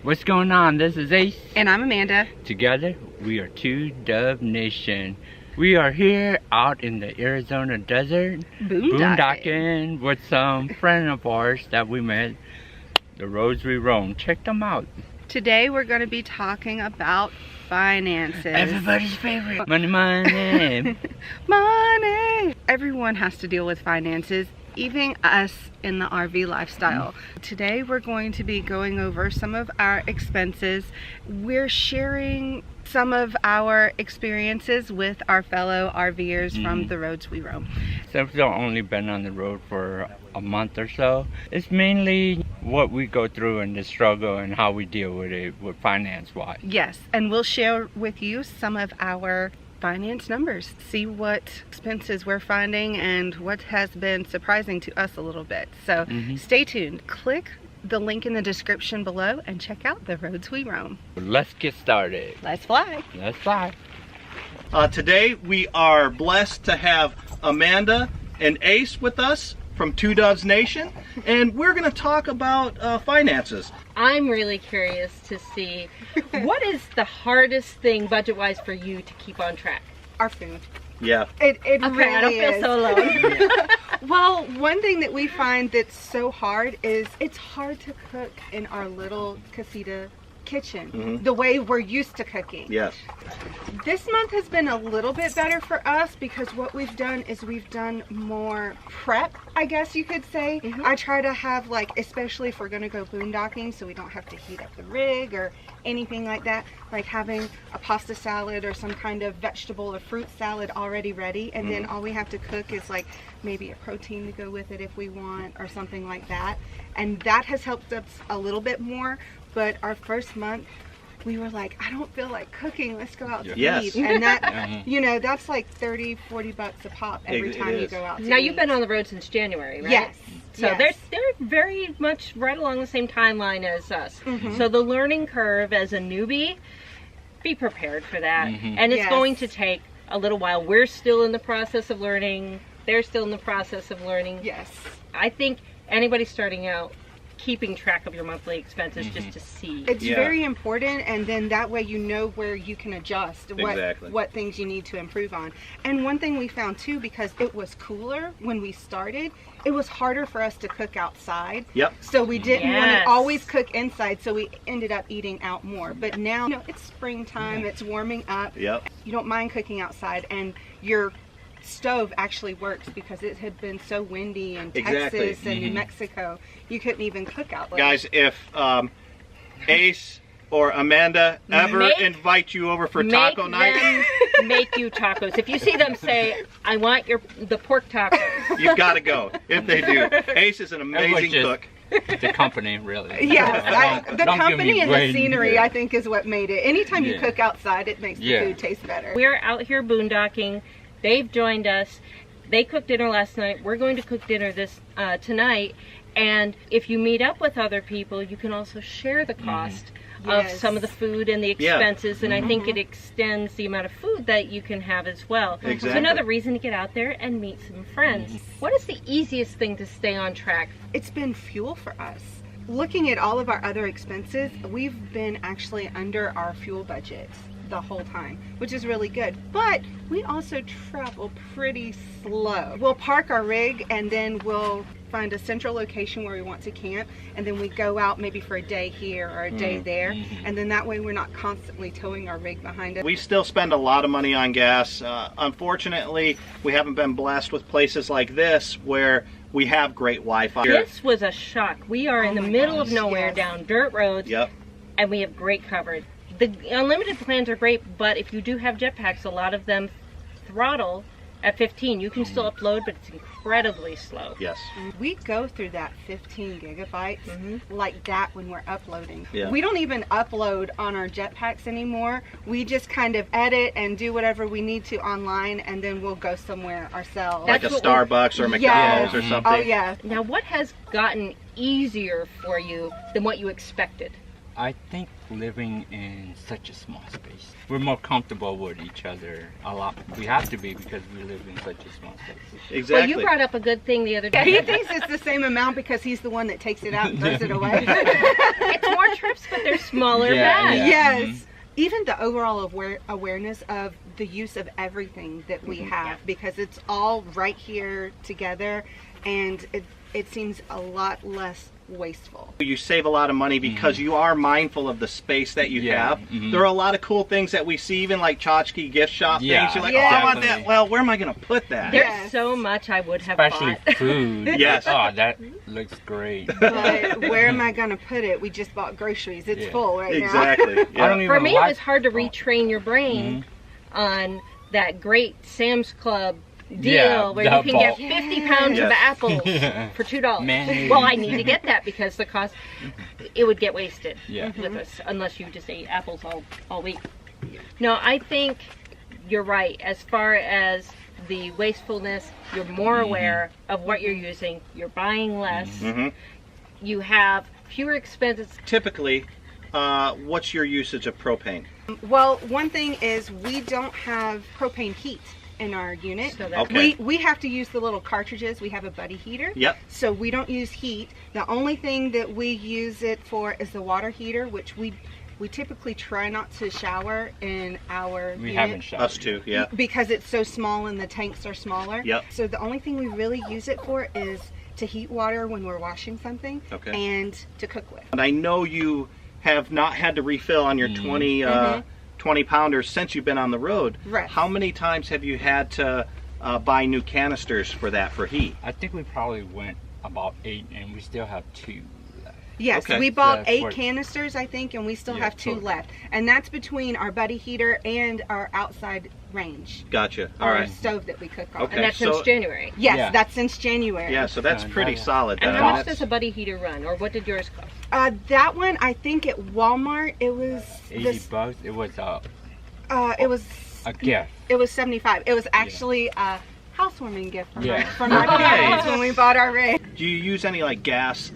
What's going on? This is Ace. And I'm Amanda. Together, we are Two Dove Nation. We are here out in the Arizona desert, boondocking with some friend of ours that we met, the roads we roam. Check them out. Today we're going to be talking about finances. Everybody's favorite. Money, money. Money. Everyone has to deal with finances, even us in the RV lifestyle. Today we're going to be going over some of our expenses. We're sharing some of our experiences with our fellow RVers from the roads we roam. Since we've only been on the road for a month or so, it's mainly what we go through and the struggle and how we deal with it with finance-wise. Yes, and we'll share with you some of our finance numbers, see what expenses we're finding and what has been surprising to us a little bit. So stay tuned. Click the link in the description below and check out the roads we roam. Let's get started. Let's fly. Let's fly. Today we are blessed to have Amanda and Ace with us from Two Doves Nation, and we're going to talk about finances. I'm really curious to see what is the hardest thing budget-wise for you to keep on track? Our food. Yeah. It Okay, really I don't feel is. so alone. Well, one thing that we find that's so hard is it's hard to cook in our little Casita kitchen the way we're used to cooking. Yes. This month has been a little bit better for us because what we've done is we've done more prep, I guess you could say. I try to have, like, especially if we're going to go boondocking, so we don't have to heat up the rig or anything like that, like having a pasta salad or some kind of vegetable or fruit salad already ready, and then all we have to cook is like maybe a protein to go with it if we want or something like that. And that has helped us a little bit more. But our first month, we were like, I don't feel like cooking, let's go out to eat. And that, you know, that's like 30, 40 bucks a pop every time you go out to eat. Now, you've been on the road since January, right? Yes. So they're very much right along the same timeline as us. So the learning curve as a newbie, be prepared for that. And it's going to take a little while. We're still in the process of learning. They're still in the process of learning. Yes. I think anybody starting out, keeping track of your monthly expenses just to see. It's very important, and then that way you know where you can adjust what things you need to improve on. And one thing we found too, because it was cooler when we started, it was harder for us to cook outside. So we didn't want to always cook inside, so we ended up eating out more. But now, you know, it's springtime, it's warming up. You don't mind cooking outside, and your stove actually works because it had been so windy in Texas and New Mexico, you couldn't even cook out there. Guys, if Ace or Amanda ever invite you over for taco night, make you tacos. If you see them say, I want the pork tacos, you've got to go. If they do. Ace is an amazing cook. The company, really. Yes, the company and the scenery, I think, is what made it. Anytime you cook outside, it makes the food taste better. We're out here boondocking. They've joined us. They cooked dinner last night. We're going to cook dinner tonight. And if you meet up with other people, you can also share the cost of some of the food and the expenses. And I think it extends the amount of food that you can have as well. So another reason to get out there and meet some friends. What is the easiest thing to stay on track? It's been fuel for us. Looking at all of our other expenses, we've been actually under our fuel budget the whole time, which is really good. But we also travel pretty slow. We'll park our rig and then we'll find a central location where we want to camp, and then we go out maybe for a day here or a day there, and then that way we're not constantly towing our rig behind us. We still spend a lot of money on gas. Unfortunately, we haven't been blessed with places like this where we have great Wi-Fi. This was a shock. We are in the middle of nowhere down dirt roads, and we have great coverage. The unlimited plans are great, but if you do have jetpacks, a lot of them throttle at 15. You can still upload, but it's incredibly slow. Yes. We go through that 15 gigabytes like that when we're uploading. We don't even upload on our jetpacks anymore. We just kind of edit and do whatever we need to online, and then we'll go somewhere ourselves. Like a Starbucks or McDonald's or something. Oh, yeah. Now, what has gotten easier for you than what you expected? I think living in such a small space, we're more comfortable with each other a lot. We have to be because we live in such a small space. Exactly. Well, you brought up a good thing the other day. He thinks it's the same amount because he's the one that takes it out and throws it away. It's more trips, but they're smaller bags. Yeah. Yes. Even the overall awareness of the use of everything that we have, because it's all right here together, and it seems a lot less wasteful. You save a lot of money because you are mindful of the space that you have. There are a lot of cool things that we see, even like tchotchke gift shop things. You're like, oh, I want that. Well, where am I going to put that? There's so much I would have Especially bought. food. Yes. Oh, that looks great. But where am I going to put it? We just bought groceries. It's full right now. Exactly. I don't even For me, it like- was hard to retrain your brain on that great Sam's Club deal where you can get 50 pounds of apples for $2. Man. Well, I need to get that because the cost, it would get wasted with us unless you just ate apples all week. No, I think you're right. As far as the wastefulness, you're more aware of what you're using. You're buying less. You have fewer expenses. Typically, what's your usage of propane? Well, one thing is we don't have propane heat in our unit. So that's We have to use the little cartridges. We have a buddy heater. Yep. So we don't use heat. The only thing that we use it for is the water heater, which we typically try not to shower in our We unit. haven't showered. Us too, yeah. Because it's so small and the tanks are smaller. Yep. So the only thing we really use it for is to heat water when we're washing something and to cook with. And I know you have not had to refill on your 20 pounders since you've been on the road. Right. How many times have you had to buy new canisters for that for heat? I think we probably went about 8 and we still have 2 left. Yes, Okay. we bought Yeah, 8 for- canisters, I think, and we still Yeah, have 2 total. left. And that's between our buddy heater and our outside range. Gotcha. All Our right. stove that we cook on. Okay. And that's so- since January. Yes, Yeah. that's since January. Yeah, so that's pretty solid. And then. how much That's- does a buddy heater run, or what did yours cost? That one, I think at Walmart, it was 80 bucks. It was it was a gift. It was 75. It was actually a housewarming gift from, Yeah. from our parents when we bought our rig. Do you use any like gas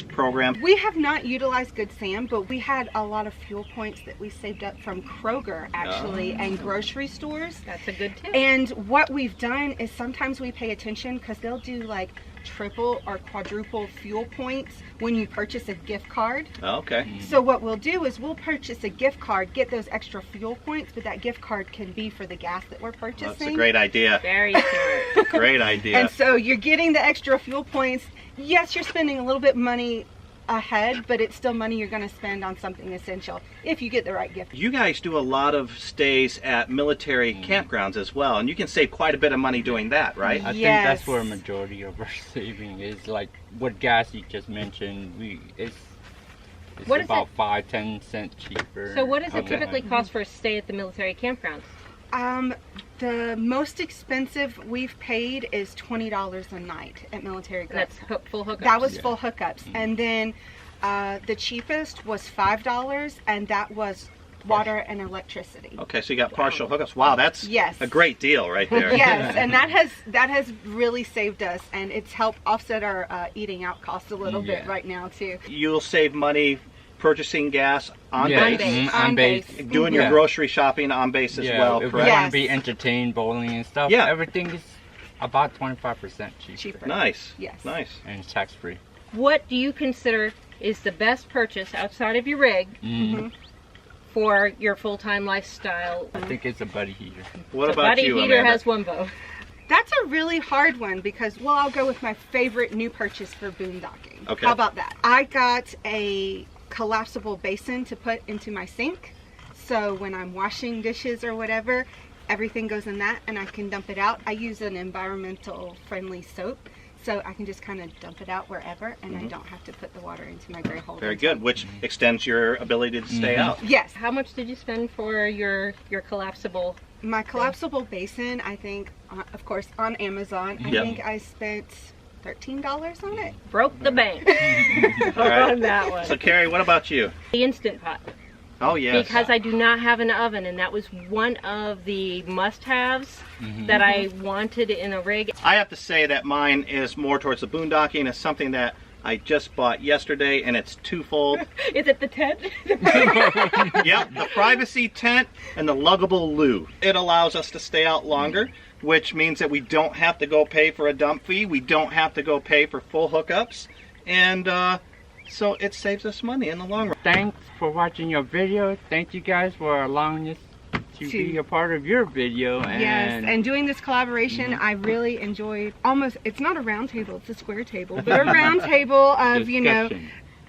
program? We have not utilized Good Sam, but we had a lot of fuel points that we saved up from Kroger actually and grocery stores. That's a good tip. And what we've done is sometimes we pay attention because they'll do like triple or quadruple fuel points when you purchase a gift card. Okay. So what we'll do is we'll purchase a gift card, get those extra fuel points, but that gift card can be for the gas that we're purchasing. That's a great idea. Very smart. Great idea. And so you're getting the extra fuel points. Yes, you're spending a little bit money ahead, but it's still money you're going to spend on something essential if you get the right gift. You guys do a lot of stays at military campgrounds as well, and you can save quite a bit of money doing that, right? I think Yes. that's where a majority of our saving is. Like what gas you just mentioned, it's What is about 5-10 cents cheaper. So what does it Okay. typically cost for a stay at the military campgrounds? The most expensive we've paid is $20 a night at military And that's groups. full hookups. That was full hookups. And then the cheapest was $5, and that was water and electricity. Okay, so you got partial hookups. Wow, that's Yes. a great deal right there. Yes, and that has really saved us, and it's helped offset our eating out costs a little bit Yeah. right now too. You'll save money purchasing gas on Yeah, base, base. on base. doing your Yeah. grocery shopping on base as Yeah, well, if correct? we want Yes. to be entertained, bowling and stuff, Yeah. everything is about 25% cheaper. Nice. Yes. Nice. And it's tax free. What do you consider is the best purchase outside of your rig for your full-time lifestyle? I think it's a buddy heater. What The about buddy you, heater Amanda? has one vote. That's a really hard one because, well, I'll go with my favorite new purchase for boondocking. Okay. How about that? I got a collapsible basin to put into my sink. So when I'm washing dishes or whatever, everything goes in that and I can dump it out. I use an environmental friendly soap. So I can just kind of dump it out wherever and I don't have to put the water into my gray holder. Very good, which extends your ability to stay out. Yes. How much did you spend for your collapsible? My collapsible basin, I think, of course, on Amazon, I Yep. think I spent $13 on it. Broke the bank All right. on that one. So, Carrie, what about you? The Instant Pot. Oh, yes. Because I do not have an oven, and that was one of the must-haves that I wanted in a rig. I have to say that mine is more towards the boondocking. It's something that I just bought yesterday, and it's twofold. Is it the tent? Yep, the privacy tent and the luggable loo. It allows us to stay out longer, which means that we don't have to go pay for a dump fee. We don't have to go pay for full hookups. And so it saves us money in the long run. Thanks for watching your video. Thank you guys for allowing us to be a part of your video. Yes, and doing this collaboration, I really enjoyed. Almost, it's not a round table, it's a square table, but a round table of, you know,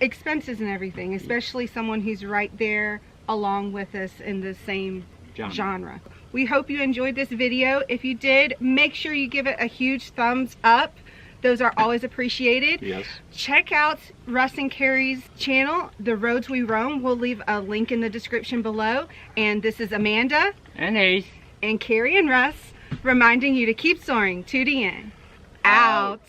expenses and everything, especially someone who's right there along with us in the same genre. We hope you enjoyed this video. If you did, make sure you give it a huge thumbs up. Those are always appreciated. Yes. Check out Russ and Kerry's channel, The Roads We Roam. We'll leave a link in the description below. And this is Amanda. And Ace. And Kerry and Russ reminding you to keep soaring to the end. Out.